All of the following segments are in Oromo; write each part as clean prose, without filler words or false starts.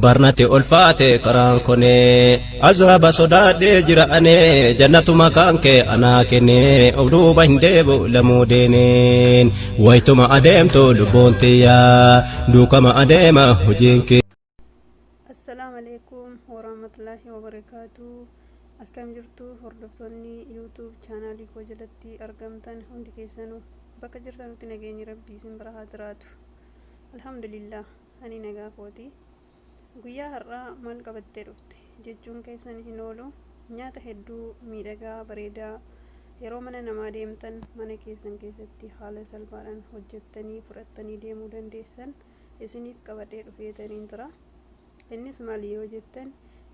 barnate ulfaate karaan kone azaba sodaadhe jiraane jannatu makaanke anaa kenne obduuba hin deebu lamuu deeneen waytuma adeemtu lubbuun tiyya duukama adeema hojiinke. Assalamu alaikum warahmatullahi wabarakatuh. Akkam jirtu hordoftoonni YouTube channelii koo jalatti argamtan hundi keessanuu bakka jirtanutti nageenyi rabbii isin bira haa jiraatu. Alhamdulillah ani nagaa kooti. Guyyaa har'aa maal qabattee dhufte jechuun keessan hin oolu. Nyaata hedduu miidhagaa bareedaa yeroo mana namaa deemtan mana keessan keessatti haala salphaadhaan hojjettanii fudhattanii deemuu dandeessan isiniif qabadhee dhufeetaniin jira. Innis maal yoo jettan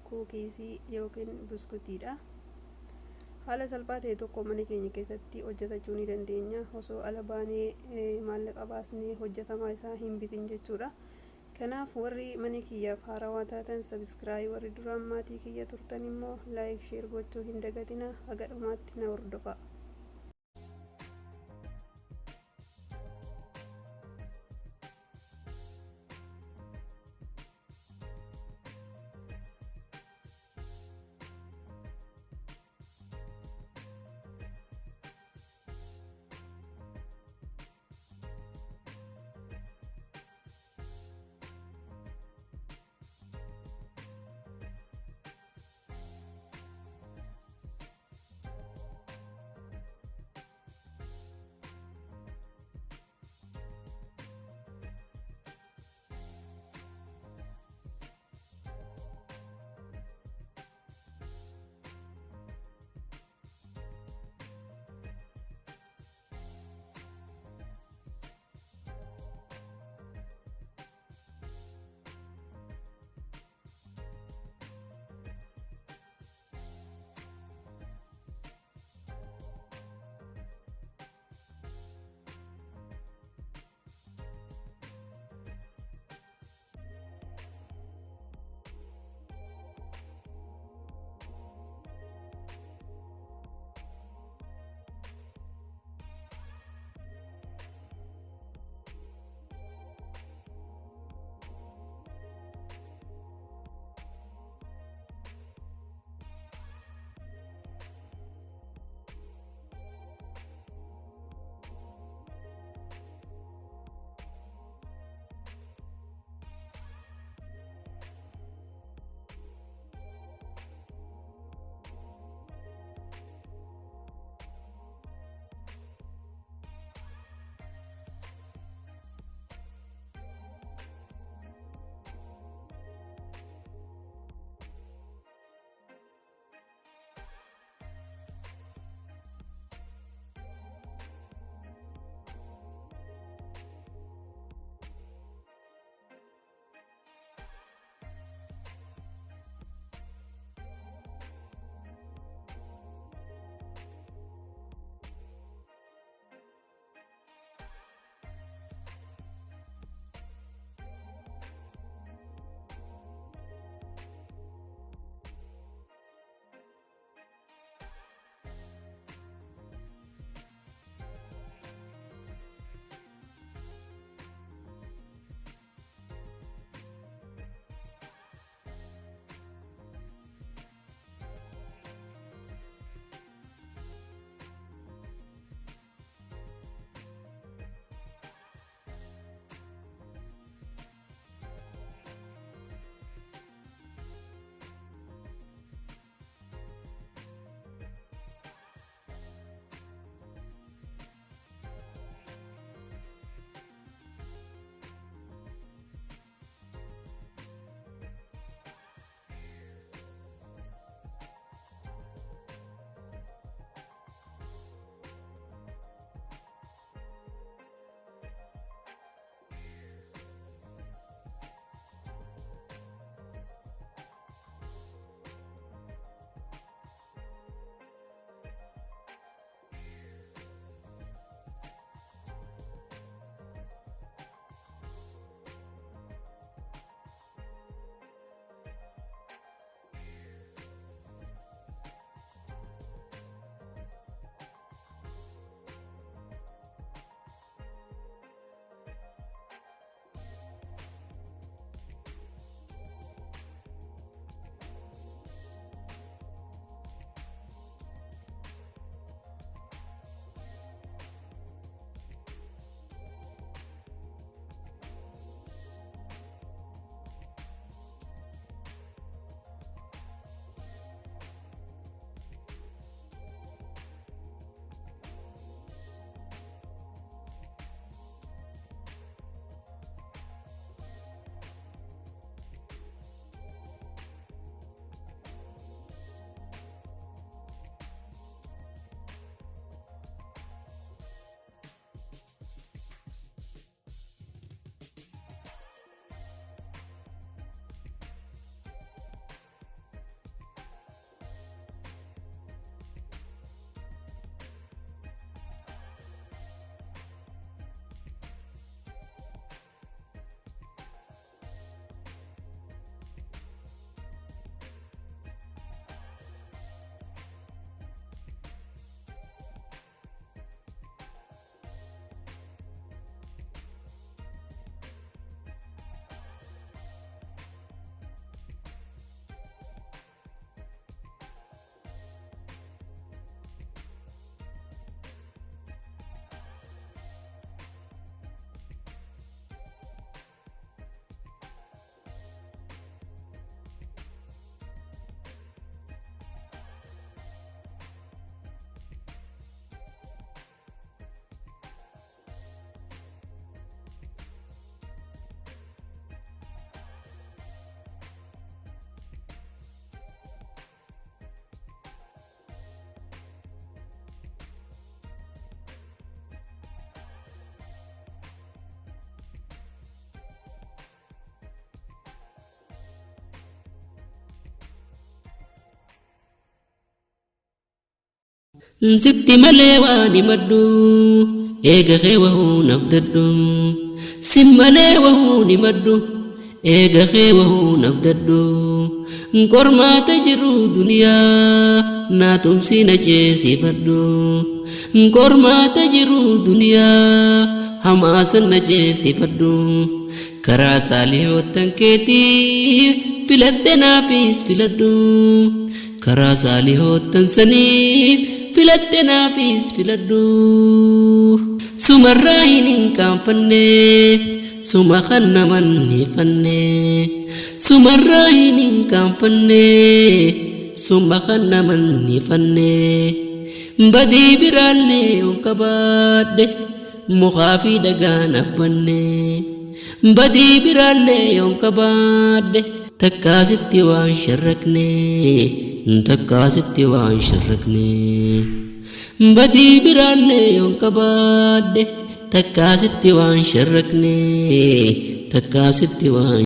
kuukiisii yookiin buskutiidha. Haala salphaa ta'e tokko mana keenya keessatti hojjetachuu ni dandeenya osoo ala baanee maallaqa baasnee hojjetamaa isaa hin bitin jechuudha. Kanaaf warri mana kiyyaaf haarawaa taatan subscribe, warri duraan maatii kiyya turtan immoo like share gochuu hin dagatina. Haga dhumaatti na hordofaa. sitti malee waan himadhu eega kee wahuu nabdadhu si malee wahuu himadhu eega kee wahuu nabdadhu qormaata jiru duniyaa naa tumsi na ceesifadhu qormaata jiru duniyaa hamaasan na ceesifadhu karaa saalihootan keetii filadhe naafis filadhu karaa saalihootan saniif filadhe naafis filadhu sumarraa hin qaanfanne suma kan naman hifanne sumarraa hin qaanfanne suma kan naman hifanne badii biraallee on qabaadhe mukaa fi dhagaan abbanne badii biraallee on qabaadhe takkaasitti waan sharrakne takkaasitti waan sharrakne badii biraallee on qabaadhe takkaasitti waan sharrakne takkaasitti waan